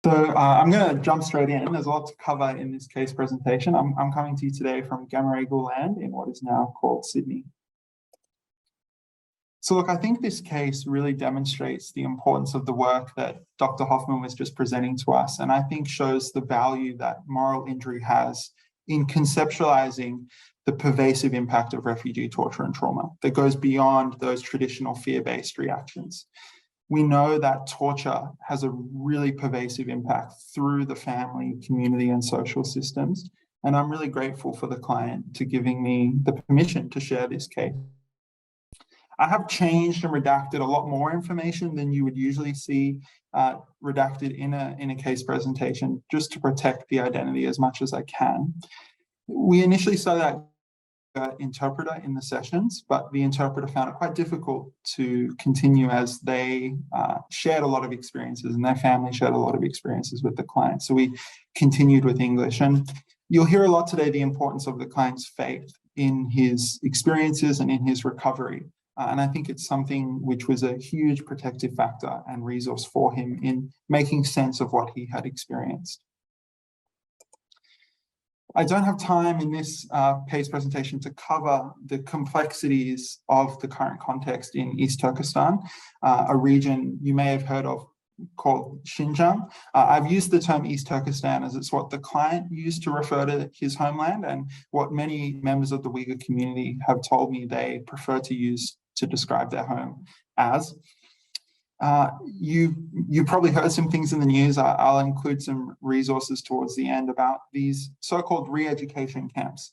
I'm going to jump straight in. There's a lot to cover in this case presentation. I'm coming to you today from Gamaragal land in what is now called Sydney. So look, I think this case really demonstrates the importance of the work that Dr. Hoffman was just presenting to us, and I think shows the value that moral injury has in conceptualizing the pervasive impact of refugee torture and trauma that goes beyond those traditional fear-based reactions. We know that torture has a really pervasive impact through the family, community, and social systems. And I'm really grateful for the client to giving me the permission to share this case. I have changed and redacted a lot more information than you would usually see redacted in a case presentation, just to protect the identity as much as I can. We initially started out interpreter in the sessions, but the interpreter found it quite difficult to continue as they shared a lot of experiences and their family shared a lot of experiences with the client. So we continued with English, and you'll hear a lot today the importance of the client's faith in his experiences and in his recovery. And I think it's something which was a huge protective factor and resource for him in making sense of what he had experienced. I don't have time in this case presentation to cover the complexities of the current context in East Turkestan, a region you may have heard of called Xinjiang. I've used the term East Turkestan as it's what the client used to refer to his homeland and what many members of the Uyghur community have told me they prefer to use to describe their home as. You probably heard some things in the news. I'll include some resources towards the end about these so-called re-education camps.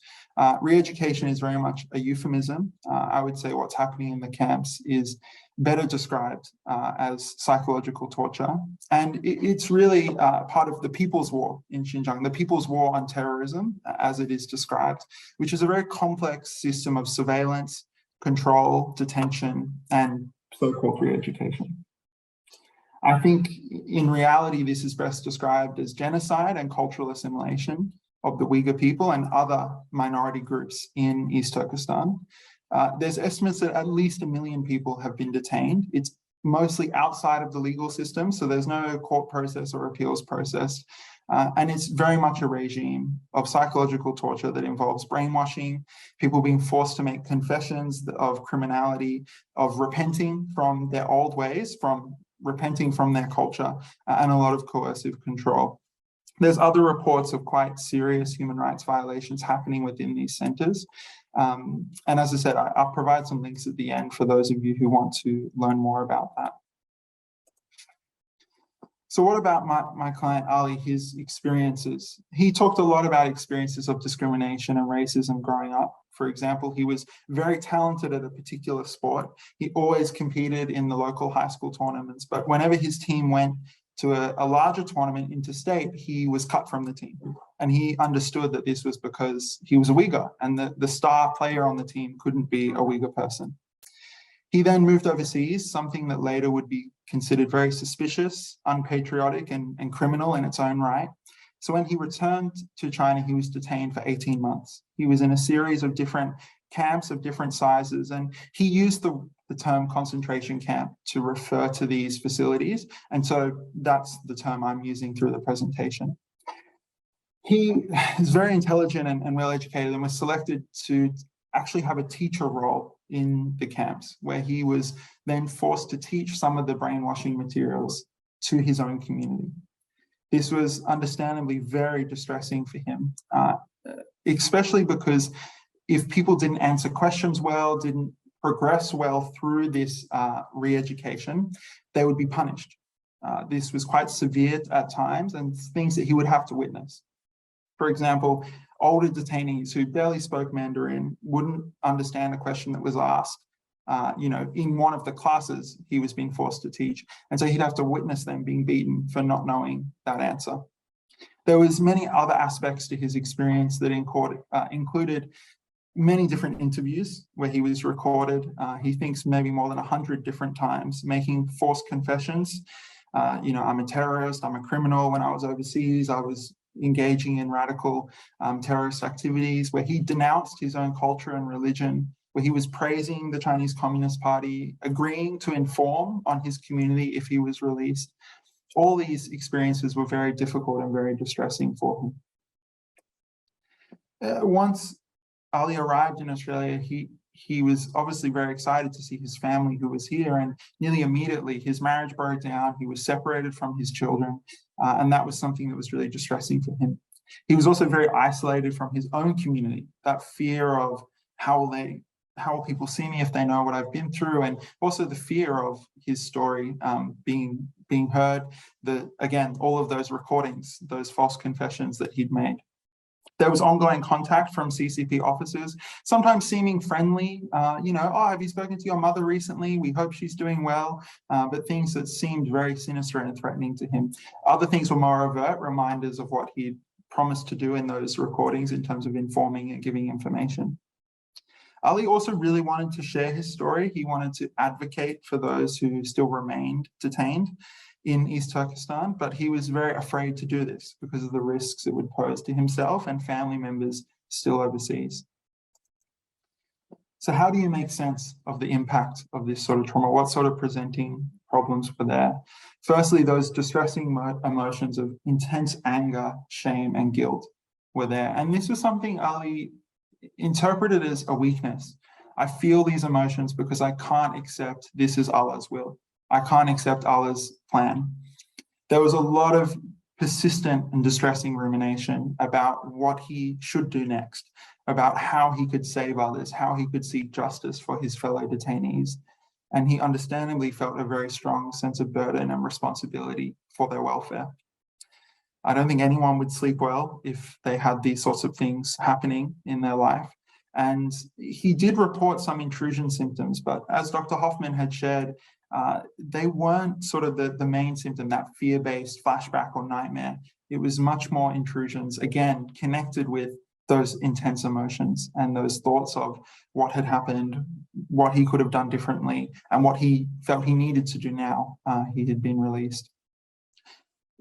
Re-education is very much a euphemism. I would say what's happening in the camps is better described as psychological torture. And it's really part of the People's War in Xinjiang, the People's War on Terrorism, as it is described, which is a very complex system of surveillance, control, detention, and so-called re-education. I think in reality, this is best described as genocide and cultural assimilation of the Uyghur people and other minority groups in East Turkestan. There's estimates that at least 1 million people have been detained. It's mostly outside of the legal system, so there's no court process or appeals process. And it's very much a regime of psychological torture that involves brainwashing, people being forced to make confessions of criminality, of repenting from their old ways, from repenting from their culture, and a lot of coercive control. There's other reports of quite serious human rights violations happening within these centres. And as I said, I'll provide some links at the end for those of you who want to learn more about that. So what about my client Ali, his experiences? He talked a lot about experiences of discrimination and racism growing up. For example, he was very talented at a particular sport. He always competed in the local high school tournaments, but whenever his team went to a larger tournament interstate, he was cut from the team. And he understood that this was because he was a Uyghur and the star player on the team couldn't be a Uyghur person. He then moved overseas, something that later would be considered very suspicious, unpatriotic, and criminal in its own right. So when he returned to China, he was detained for 18 months. He was in a series of different camps of different sizes, and he used the term concentration camp to refer to these facilities. And so that's the term I'm using through the presentation. He is very intelligent and well-educated and was selected to actually have a teacher role in the camps, where he was then forced to teach some of the brainwashing materials to his own community. This was understandably very distressing for him, especially because if people didn't answer questions well, didn't progress well through this re-education, they would be punished. This was quite severe at times and things that he would have to witness. For example, older detainees who barely spoke Mandarin wouldn't understand a question that was asked, in one of the classes he was being forced to teach. And so he'd have to witness them being beaten for not knowing that answer. There was many other aspects to his experience that included many different interviews where he was recorded. He thinks maybe more than 100 different times, making forced confessions. I'm a terrorist, I'm a criminal. When I was overseas, I was engaging in radical terrorist activities, where he denounced his own culture and religion, where he was praising the Chinese Communist Party, agreeing to inform on his community if he was released. All these experiences were very difficult and very distressing for him. Once Ali arrived in Australia, he was obviously very excited to see his family who was here, and nearly immediately his marriage broke down. He was separated from his children, and that was something that was really distressing for him. He was also very isolated from his own community, that fear of how will people see me if they know what I've been through, and also the fear of his story being heard. Again, all of those recordings, those false confessions that he'd made. There was ongoing contact from CCP officers, sometimes seeming friendly, oh, have you spoken to your mother recently? We hope she's doing well, but things that seemed very sinister and threatening to him. Other things were more overt, reminders of what he'd promised to do in those recordings in terms of informing and giving information. Ali also really wanted to share his story. He wanted to advocate for those who still remained detained in East Turkestan, but he was very afraid to do this because of the risks it would pose to himself and family members still overseas. So how do you make sense of the impact of this sort of trauma? What sort of presenting problems were there? Firstly, those distressing emotions of intense anger, shame, and guilt were there. And this was something Ali interpreted as a weakness. I feel these emotions because I can't accept this is Allah's will. I can't accept Allah's plan. There was a lot of persistent and distressing rumination about what he should do next, about how he could save others, how he could seek justice for his fellow detainees. And he understandably felt a very strong sense of burden and responsibility for their welfare. I don't think anyone would sleep well if they had these sorts of things happening in their life. And he did report some intrusion symptoms, but as Dr. Hoffman had shared, they weren't sort of the main symptom, that fear-based flashback or nightmare. It was much more intrusions, again, connected with those intense emotions and those thoughts of what had happened, what he could have done differently, and what he felt he needed to do now he had been released.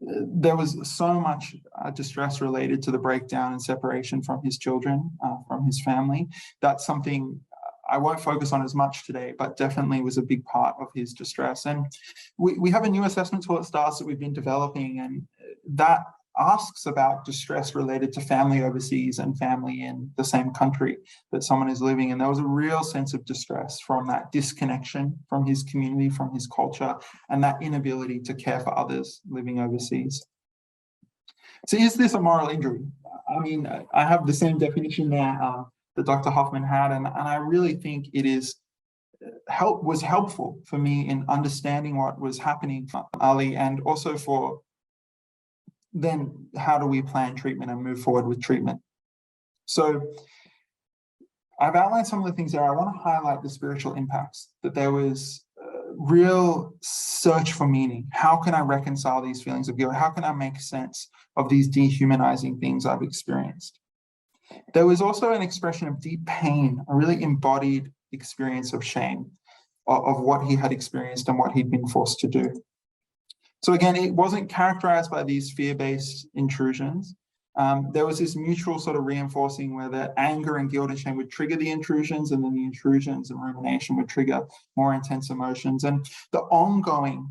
There was so much distress related to the breakdown and separation from his children, from his family. That's something I won't focus on as much today, but definitely was a big part of his distress. And we have a new assessment tool at STARS that we've been developing, and that asks about distress related to family overseas and family in the same country that someone is living in. There was a real sense of distress from that disconnection from his community, from his culture, and that inability to care for others living overseas. So is this a moral injury? I mean, I have the same definition there that Dr. Hoffman had, and I really think it was helpful for me in understanding what was happening for Ali, and also for then how do we plan treatment and move forward with treatment. So I've outlined some of the things there. I want to highlight the spiritual impacts, that there was real search for meaning. How can I reconcile these feelings of guilt? How can I make sense of these dehumanizing things I've experienced? There was also an expression of deep pain, a really embodied experience of shame of what he had experienced and what he'd been forced to do. So again, it wasn't characterized by these fear-based intrusions. There was this mutual sort of reinforcing where the anger and guilt and shame would trigger the intrusions, and then the intrusions and rumination would trigger more intense emotions. And the ongoing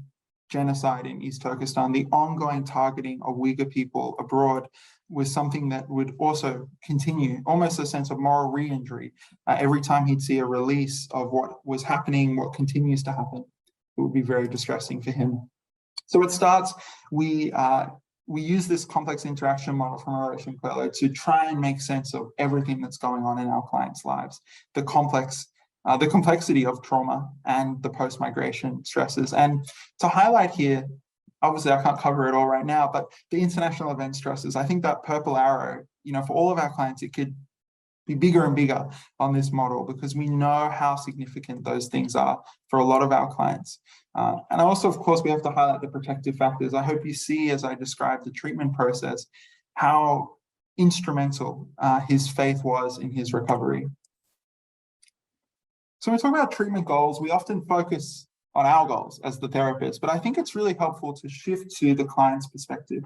genocide in East Turkestan, the ongoing targeting of Uyghur people abroad, was something that would also continue, almost a sense of moral re-injury. Every time he'd see a release of what was happening, what continues to happen, it would be very distressing for him. So it starts, we use this complex interaction model from Roshan Coelho to try and make sense of everything that's going on in our clients' lives, the complexity of trauma and the post-migration stresses. And to highlight here, obviously I can't cover it all right now, but the international event stresses, I think that purple arrow, for all of our clients, it could be bigger and bigger on this model because we know how significant those things are for a lot of our clients. And also, of course, we have to highlight the protective factors. I hope you see, as I described the treatment process, how instrumental his faith was in his recovery. So when we talk about treatment goals, we often focus on our goals as the therapist, but I think it's really helpful to shift to the client's perspective.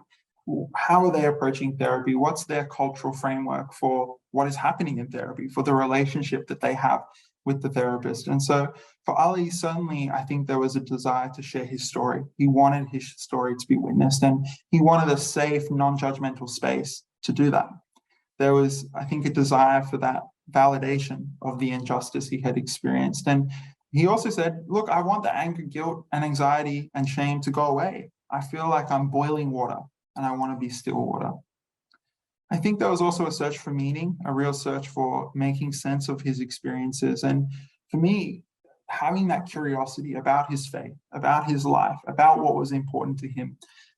How are they approaching therapy? What's their cultural framework for what is happening in therapy, for the relationship that they have with the therapist. And so for Ali, certainly, I think there was a desire to share his story. He wanted his story to be witnessed, and he wanted a safe, non-judgmental space to do that. There was, I think, a desire for that validation of the injustice he had experienced. And he also said, look, I want the anger, guilt, and anxiety and shame to go away. I feel like I'm boiling water and I want to be still water. I think there was also a search for meaning, a real search for making sense of his experiences. And for me, having that curiosity about his faith, about his life, about what was important to him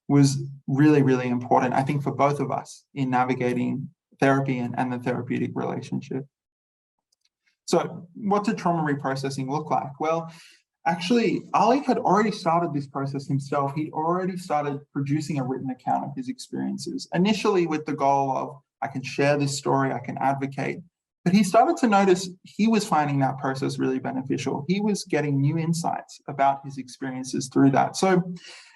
was really, really important, I think, for both of us in navigating therapy and the therapeutic relationship. So what did trauma reprocessing look like? Well, actually, Ali had already started this process himself. He'd already started producing a written account of his experiences, initially with the goal of, I can share this story, I can advocate. But he started to notice he was finding that process really beneficial. He was getting new insights about his experiences through that. So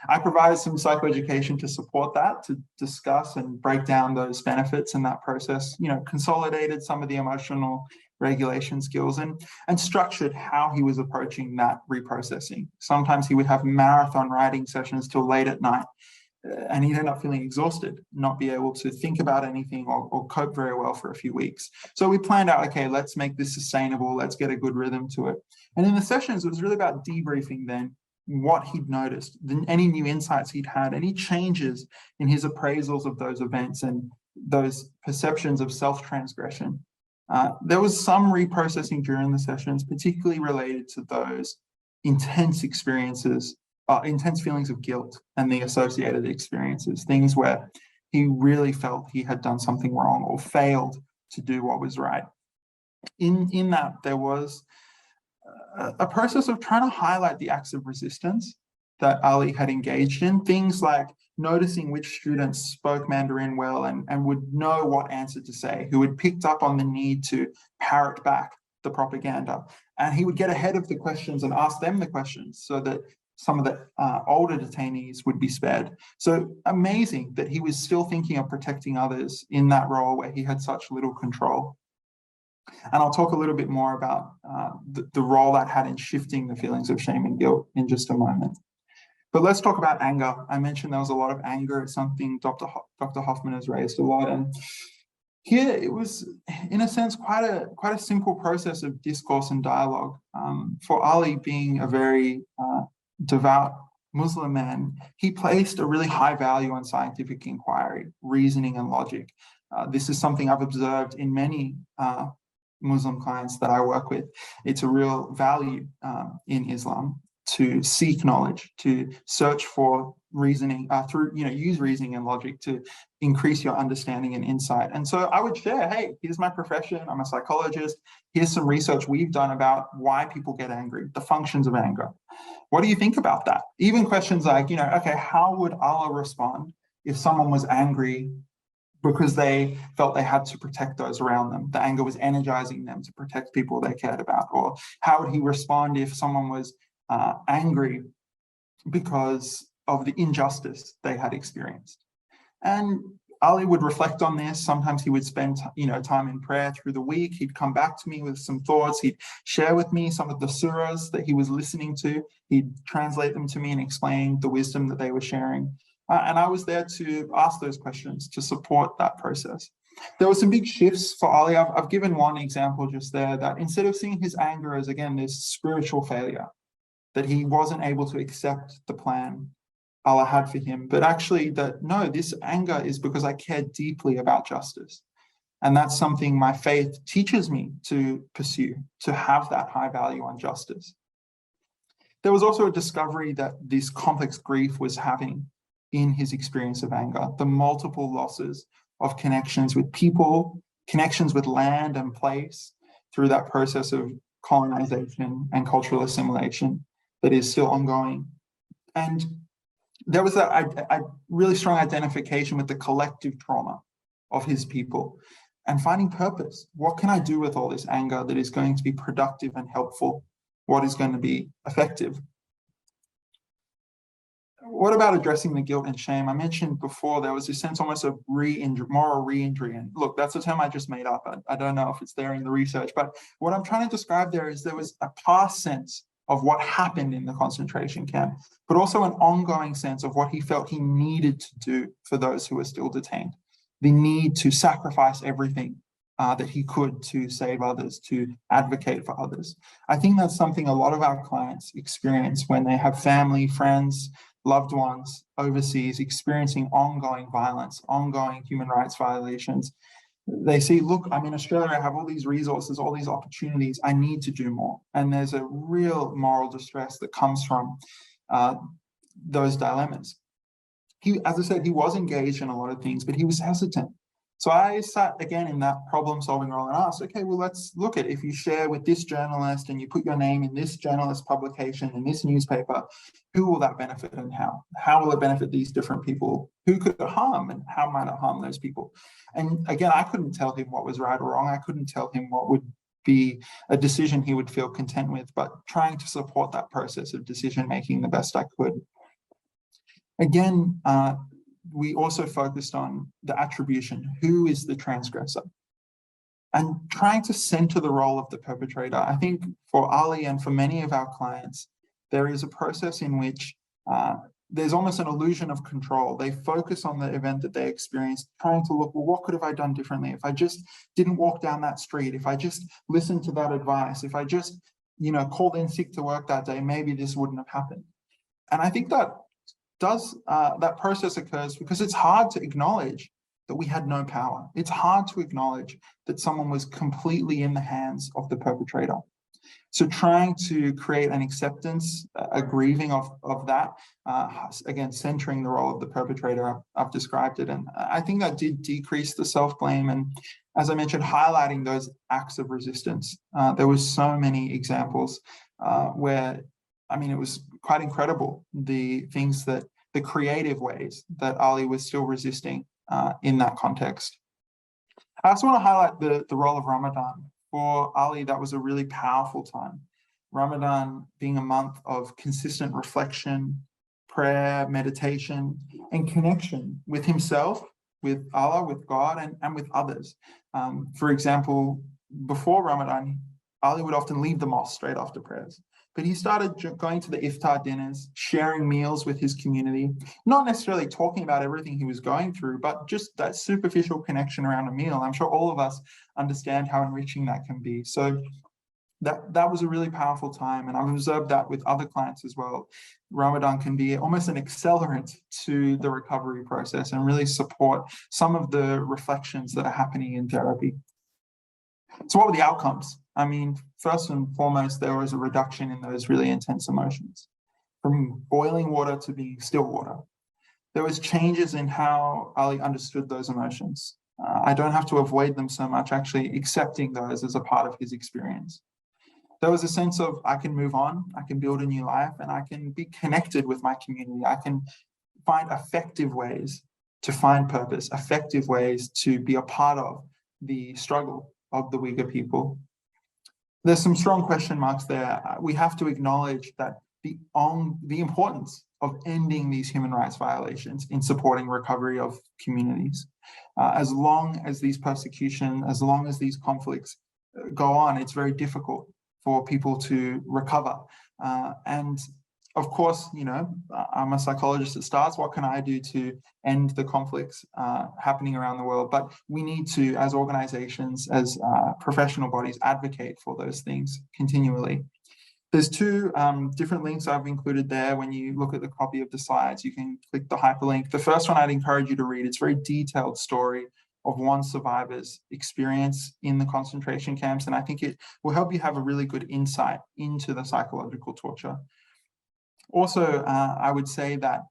I provided some psychoeducation to support that, to discuss and break down those benefits in that process, consolidated some of the emotional regulation skills and structured how he was approaching that reprocessing. Sometimes he would have marathon writing sessions till late at night, and he'd end up feeling exhausted, not be able to think about anything or cope very well for a few weeks. So we planned out, okay, let's make this sustainable, let's get a good rhythm to it. And in the sessions, it was really about debriefing then what he'd noticed, any new insights he'd had, any changes in his appraisals of those events and those perceptions of self-transgression. There was some reprocessing during the sessions, particularly related to those intense experiences, intense feelings of guilt and the associated experiences, things where he really felt he had done something wrong or failed to do what was right. In that, there was a process of trying to highlight the acts of resistance that Ali had engaged in, things like noticing which students spoke Mandarin well and would know what answer to say, who had picked up on the need to parrot back the propaganda. And he would get ahead of the questions and ask them the questions so that some of the older detainees would be spared. So amazing that he was still thinking of protecting others in that role where he had such little control. And I'll talk a little bit more about the role that had in shifting the feelings of shame and guilt in just a moment. But let's talk about anger. I mentioned there was a lot of anger. It's something Dr. Hoffman has raised a lot. And here it was, in a sense, quite a simple process of discourse and dialogue. For Ali, being a very devout Muslim man, he placed a really high value on scientific inquiry, reasoning, and logic. This is something I've observed in many Muslim clients that I work with. It's a real value in Islam to seek knowledge, to search for reasoning use reasoning and logic to increase your understanding and insight. And so I would share, hey, here's my profession, I'm a psychologist, here's some research we've done about why people get angry, the functions of anger. What do you think about that? Even questions like, okay, how would Allah respond if someone was angry because they felt they had to protect those around them? The anger was energizing them to protect people they cared about. Or how would he respond if someone was angry because of the injustice they had experienced? And Ali would reflect on this. Sometimes he would spend, time in prayer through the week. He'd come back to me with some thoughts. He'd share with me some of the surahs that he was listening to. He'd translate them to me and explain the wisdom that they were sharing. And I was there to ask those questions to support that process. There were some big shifts for Ali. I've given one example just there, that instead of seeing his anger as, again, this spiritual failure, that he wasn't able to accept the plan Allah had for him, but actually that, no, this anger is because I care deeply about justice. And that's something my faith teaches me to pursue, to have that high value on justice. There was also a discovery that this complex grief was having in his experience of anger, the multiple losses of connections with people, connections with land and place through that process of colonization and cultural assimilation that is still ongoing. And there was a really strong identification with the collective trauma of his people and finding purpose. What can I do with all this anger that is going to be productive and helpful? What is going to be effective? What about addressing the guilt and shame? I mentioned before there was this sense almost of moral re-injury. And look, that's a term I just made up. I don't know if it's there in the research, but what I'm trying to describe there is there was a past sense of what happened in the concentration camp, but also an ongoing sense of what he felt he needed to do for those who were still detained. The need to sacrifice everything that he could to save others, to advocate for others. I think that's something a lot of our clients experience when they have family, friends, loved ones overseas experiencing ongoing violence, ongoing human rights violations. They see, look, I'm in Australia, I have all these resources, all these opportunities, I need to do more. And there's a real moral distress that comes from those dilemmas. He, as I said, he was engaged in a lot of things, but he was hesitant. So I sat again in that problem-solving role and asked, okay, well, let's look at if you share with this journalist and you put your name in this journalist publication, in this newspaper, who will that benefit and how? How will it benefit these different people? Who could it harm and how might it harm those people? And again, I couldn't tell him what was right or wrong. I couldn't tell him what would be a decision he would feel content with, but trying to support that process of decision-making the best I could. Again, we also focused on the attribution. Who is the transgressor? And trying to center the role of the perpetrator. I think for Ali and for many of our clients, there is a process in which there's almost an illusion of control. They focus on the event that they experienced, trying to look, well, what could have I done differently? If I just didn't walk down that street, if I just listened to that advice, if I just, called in sick to work that day, maybe this wouldn't have happened. And I think that that process occurs because it's hard to acknowledge that we had no power. It's hard to acknowledge that someone was completely in the hands of the perpetrator. So trying to create an acceptance, a grieving of that, again, centering the role of the perpetrator, I've described it. And I think that did decrease the self-blame. And as I mentioned, highlighting those acts of resistance. There was so many examples where, it was quite incredible, the creative ways that Ali was still resisting in that context. I also want to highlight the role of Ramadan. For Ali, that was a really powerful time. Ramadan being a month of consistent reflection, prayer, meditation, and connection with himself, with Allah, with God, and with others. For example, before Ramadan, Ali would often leave the mosque straight after prayers. But he started going to the iftar dinners, sharing meals with his community, not necessarily talking about everything he was going through, but just that superficial connection around a meal. I'm sure all of us understand how enriching that can be. So that was a really powerful time. And I've observed that with other clients as well. Ramadan can be almost an accelerant to the recovery process and really support some of the reflections that are happening in therapy. So what were the outcomes? First and foremost, there was a reduction in those really intense emotions, from boiling water to being still water. There was changes in how Ali understood those emotions. I don't have to avoid them so much, actually accepting those as a part of his experience. There was a sense of, I can move on, I can build a new life, and I can be connected with my community. I can find effective ways to find purpose, effective ways to be a part of the struggle of the Uyghur people. There's some strong question marks there. We have to acknowledge that the importance of ending these human rights violations in supporting recovery of communities. As long as these persecutions, as long as these conflicts go on, it's very difficult for people to recover. And of course, I'm a psychologist at STARS. What can I do to end the conflicts happening around the world? But we need to, as organizations, as professional bodies, advocate for those things continually. There's two different links I've included there. When you look at the copy of the slides, you can click the hyperlink. The first one I'd encourage you to read. It's a very detailed story of one survivor's experience in the concentration camps. And I think it will help you have a really good insight into the psychological torture. Also, I would say that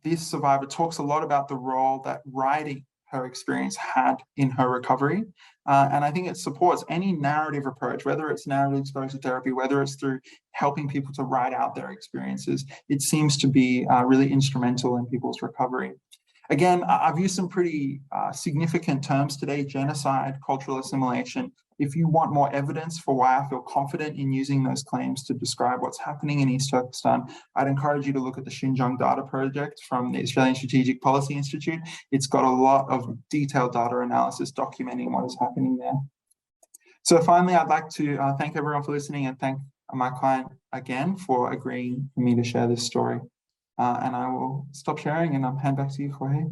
this survivor talks a lot about the role that writing her experience had in her recovery. And I think it supports any narrative approach, whether it's narrative exposure therapy, whether it's through helping people to write out their experiences. It seems to be really instrumental in people's recovery. Again, I've used some pretty significant terms today: genocide, cultural assimilation. If you want more evidence for why I feel confident in using those claims to describe what's happening in East Turkestan, I'd encourage you to look at the Xinjiang Data Project from the Australian Strategic Policy Institute. It's got a lot of detailed data analysis documenting what is happening there. So finally, I'd like to thank everyone for listening and thank my client again for agreeing for me to share this story. And I will stop sharing and I'll hand back to you, Jorge.